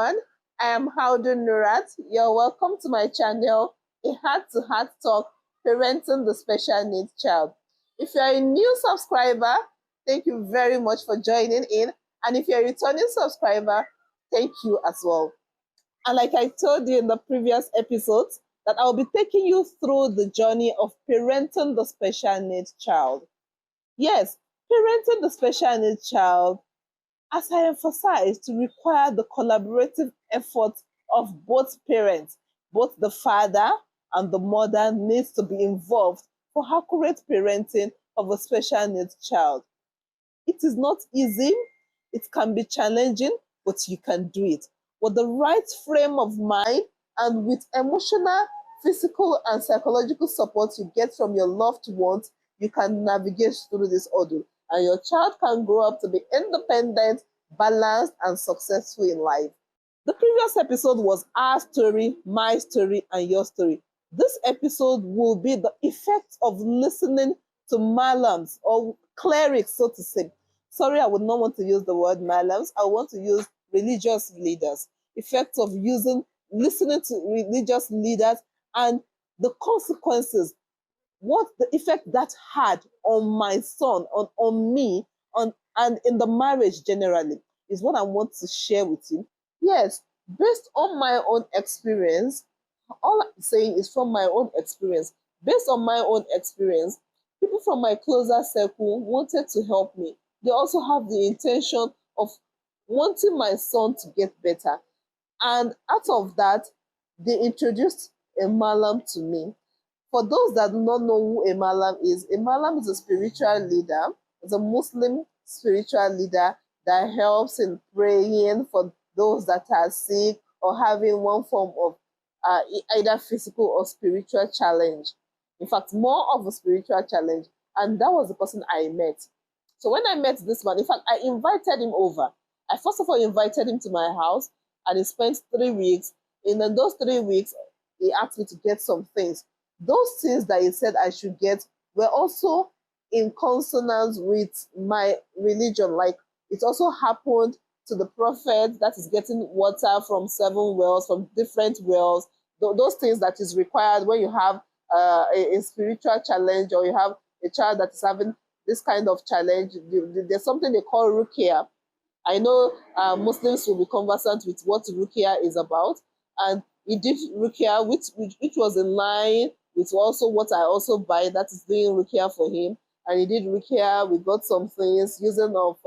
everyone. I am Howden Nurat. You're welcome to my channel, A Heart to Heart Talk, Parenting the Special Needs Child. If you're a new subscriber, thank you very much for joining in. And if you're a returning subscriber, thank you as well. And like I told you in the previous episodes, that I'll be taking you through the journey of parenting the special needs child. Yes, parenting the special needs child, as I emphasized, to require the collaborative efforts of both parents. Both the father and the mother needs to be involved for accurate parenting of a special needs child. It is not easy, it can be challenging, but you can do it. With the right frame of mind and with emotional, physical, and psychological support you get from your loved ones, you can navigate through this ordeal. And your child can grow up to be independent, balanced, and successful in life. The previous episode was our story, my story, and your story. This episode will be the effect of listening to malams or clerics, so to say. Sorry, I would not want to use the word malams. I want to use religious leaders. Effect of listening to religious leaders and the consequences, what the effect that had on my son, on me, and in the marriage generally, is what I want to share with you. Yes, based on my own experience, all I'm saying is from my own experience. Based on my own experience, people from my closer circle wanted to help me. They also have the intention of wanting my son to get better. And out of that, they introduced a malam to me. For those that do not know who a malam is a spiritual leader. It's a Muslim spiritual leader that helps in praying for those that are sick or having one form of either physical or spiritual challenge. In fact, more of a spiritual challenge. And that was the person I met. So when I met this man, in fact, I invited him over. I first of all invited him to my house, and he spent 3 weeks. And in those 3 weeks, he asked me to get some things. Those things that he said I should get were also in consonance with my religion. Like, it also happened to the prophet that is getting water from 7 wells, from different wells. Those things that is required when you have a spiritual challenge, or you have a child that is having this kind of challenge. There's something they call ruqyah. I know Muslims will be conversant with what ruqyah is about, and he did ruqyah, which was in line with also what I also buy, that is doing ruqyah for him. And he did ruqyah. We got some things using of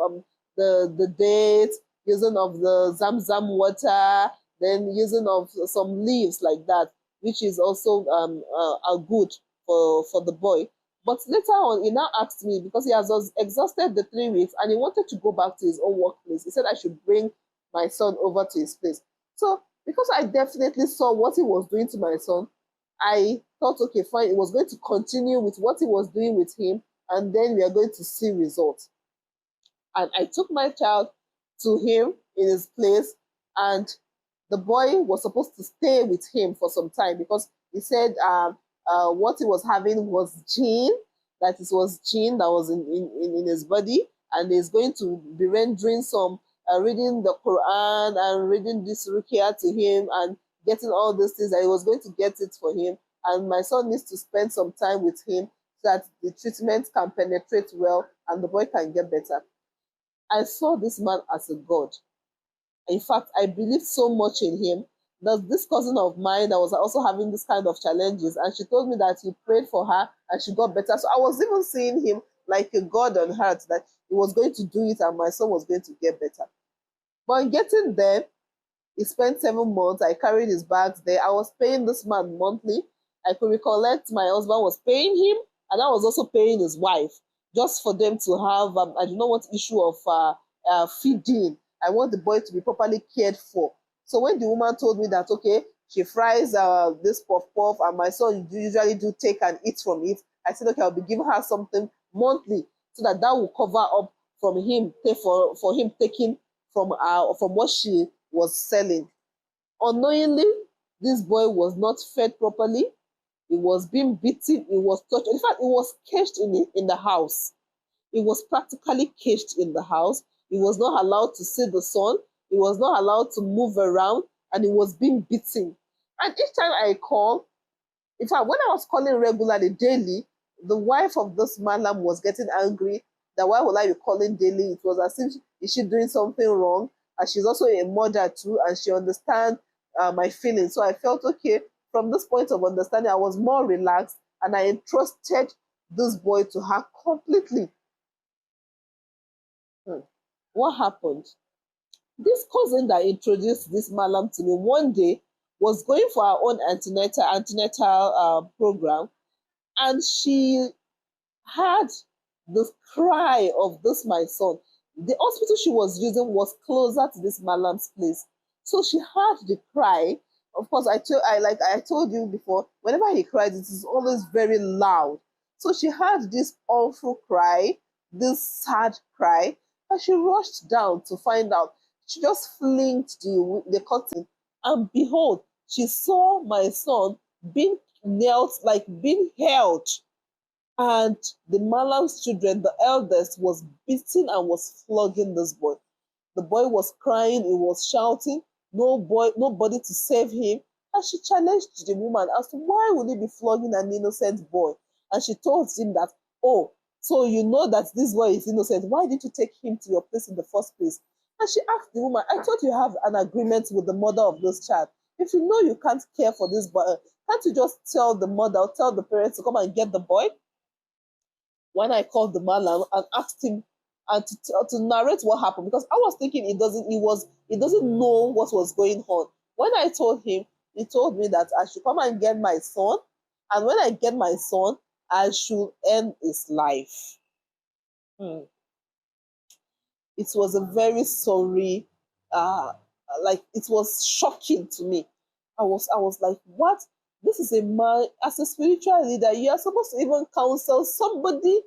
the date, using of the zamzam water, then using of some leaves like that, which is also good for the boy. But later on, he now asked me, because he has exhausted the 3 weeks and he wanted to go back to his own workplace. He said I should bring my son over to his place. So because I definitely saw what he was doing to my son, I thought, okay, fine, he was going to continue with what he was doing with him, and then we are going to see results. And I took my child to him in his place, and the boy was supposed to stay with him for some time, because he said what he was having was gene, that it was gene that was in his body, and he's going to be rendering some reading the Quran and reading this ruqyah to him and getting all these things, that he was going to get it for him. And my son needs to spend some time with him so that the treatment can penetrate well and the boy can get better. I saw this man as a god. In fact, I believed so much in him. There's this cousin of mine that was also having this kind of challenges, and she told me that he prayed for her and she got better. So I was even seeing him like a god on earth, that he was going to do it and my son was going to get better. But getting there, he spent 7 months. I carried his bags there. I was paying this man monthly. I could recollect my husband was paying him, and I was also paying his wife, just for them to have, I do not want issue of feeding. I want the boy to be properly cared for. So when the woman told me that, okay, she fries this puff puff and my son usually do take and eat from it, I said, okay, I'll be giving her something monthly so that will cover up from him, for him taking from what she was selling. Unknowingly, this boy was not fed properly. He was being beaten. He was tortured. In fact, he was caged in the house. He was practically caged in the house. He was not allowed to see the sun. He was not allowed to move around, and he was being beaten. And each time I call, in fact, when I was calling regularly, daily, the wife of this Malam was getting angry that why would I be calling daily? It was as if is she doing something wrong? And she's also a mother too, and she understands my feelings. So I felt okay. From this point of understanding, I was more relaxed, and I entrusted this boy to her completely. Hmm. What happened? This cousin that introduced this Malam to me one day was going for her own antenatal program, and she had the cry of this my son. The hospital she was using was closer to this Malam's place, so she heard the cry. Of course, I told you before, whenever he cries, it is always very loud. So she heard this awful cry, this sad cry, and she rushed down to find out. She just flinked the curtain, and behold, she saw my son being knelt, like being held, and the Malam's children, the eldest, was beating and was flogging this boy. The boy was crying, he was shouting, nobody to save him. And she challenged the woman as to why would he be flogging an innocent boy? And she told him that, oh, so you know that this boy is innocent. Why did you take him to your place in the first place? And she asked the woman, I thought you have an agreement with the mother of this child. If you know you can't care for this boy, can't you just tell the mother or tell the parents to come and get the boy? When I called the man and asked him and to narrate what happened, because I was thinking he doesn't know what was going on. When I told him, he told me that I should come and get my son, and when I get my son, I should end his life. Hmm. It was a very sorry, uh, like it was shocking to me. I was like, what? This is a man, as a spiritual leader, you are supposed to even counsel somebody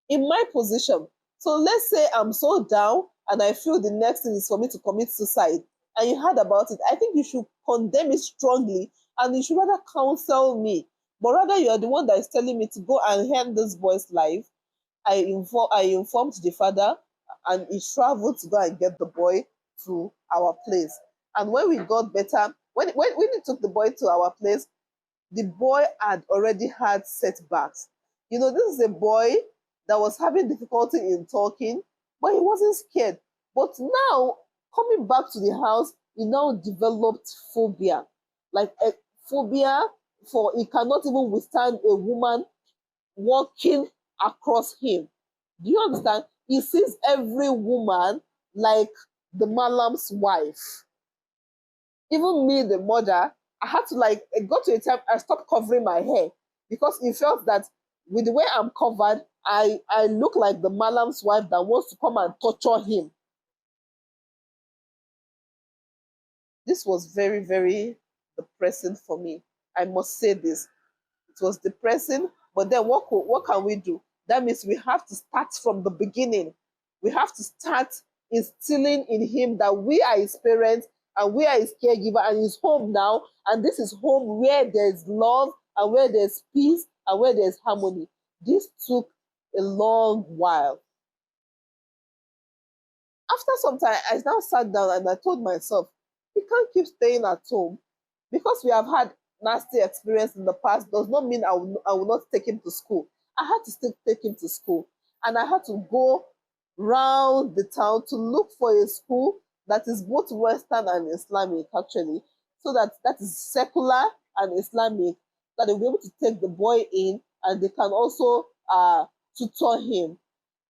in my position. So let's say I'm so down and I feel the next thing is for me to commit suicide, and you heard about it. I think you should condemn it strongly, and you should rather counsel me. But rather, you are the one that is telling me to go and end this boy's life. I informed the father, and he traveled to go and get the boy to our place. And when we got better, when he took the boy to our place, the boy had already had setbacks. You know, this is a boy that was having difficulty in talking, but he wasn't scared. But now, coming back to the house, he now developed phobia. Like a phobia for he cannot even withstand a woman walking across him. Do you understand? He sees every woman like the Malam's wife. Even me, the mother, I had to like it got to a time I stopped covering my hair because he felt that with the way I'm covered, I look like the Malam's wife that wants to come and torture him. This was very, very depressing for me. I must say this. It was depressing, but then what can we do? That means we have to start from the beginning. We have to start instilling in him that we are his parents and we are his caregiver and he's home now. And this is home where there's love and where there's peace and where there's harmony. This took a long while. After some time, I now sat down and I told myself, we can't keep staying at home because we have had nasty experience in the past does not mean I will not take him to school. I had to still take him to school, and I had to go round the town to look for a school that is both Western and Islamic, actually, so that is secular and Islamic, that they'll be able to take the boy in and they can also tutor him.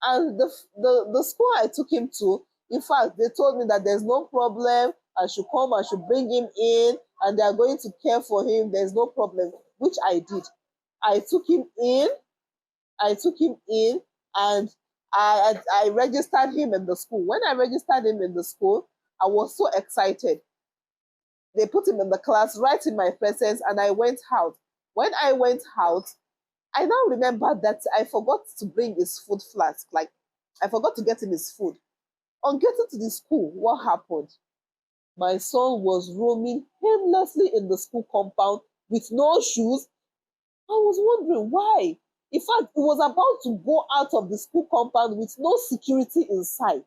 And the school I took him to, in fact, they told me that there's no problem. I should come, I should bring him in, and they are going to care for him. There's no problem, which I did. I took him in, I took him in, and I registered him in the school. When I registered him in the school, I was so excited. They put him in the class right in my presence, and I went out. When I went out, I now remember that I forgot to bring his food flask. Like, I forgot to get him his food. On getting to the school, what happened? My son was roaming aimlessly in the school compound with no shoes. I was wondering why. In fact, he was about to go out of the school compound with no security in sight.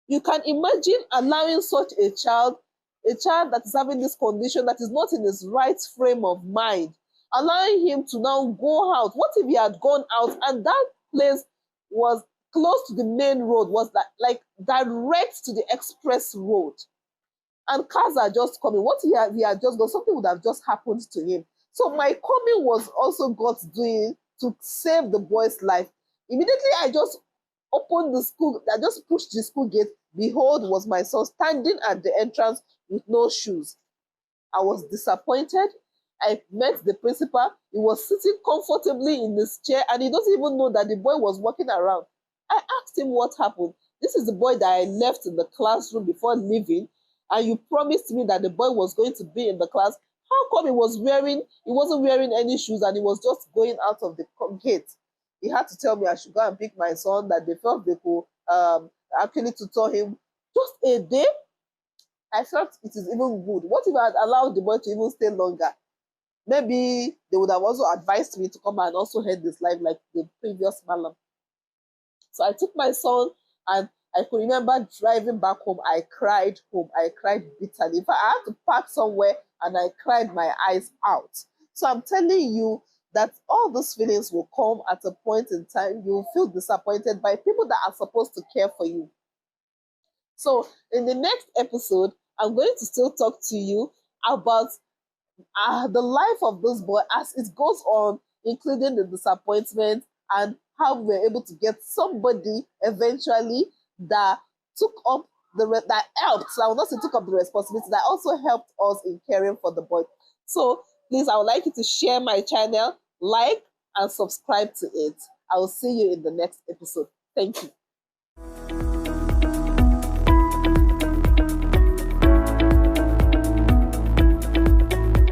You can imagine allowing such a child that is having this condition, that is not in his right frame of mind, allowing him to now go out. What if he had gone out and that place was close to the main road, was that like direct to the express road, and cars are just coming? What if he had just gone? Something would have just happened to him. So my coming was also God's doing to save the boy's life. Immediately I just opened the school, I just pushed the school gate. Behold, was my son standing at the entrance with no shoes. I was disappointed. I met the principal. He was sitting comfortably in his chair and he doesn't even know that the boy was walking around. I asked him what happened. This is the boy that I left in the classroom before leaving, and you promised me that the boy was going to be in the class. How come he wasn't wearing any shoes and he was just going out of the gate? He had to tell me I should go and pick my son, that they felt they could actually tutor him. Just a day, I felt it is even good. What if I had allowed the boy to even stay longer? Maybe they would have also advised me to come and also head this life like the previous malam. So I took my son, and I could remember driving back home. I cried home. I cried bitterly. In fact, I had to park somewhere and I cried my eyes out. So I'm telling you that all those feelings will come at a point in time. You'll feel disappointed by people that are supposed to care for you. So in the next episode, I'm going to still talk to you about the life of this boy as it goes on, including the disappointment, and how we were able to get somebody eventually that took up that helped. So I will not say took up the responsibility, that also helped us in caring for the boy. So please, I would like you to share my channel, like, and subscribe to it. I will see you in the next episode. Thank you.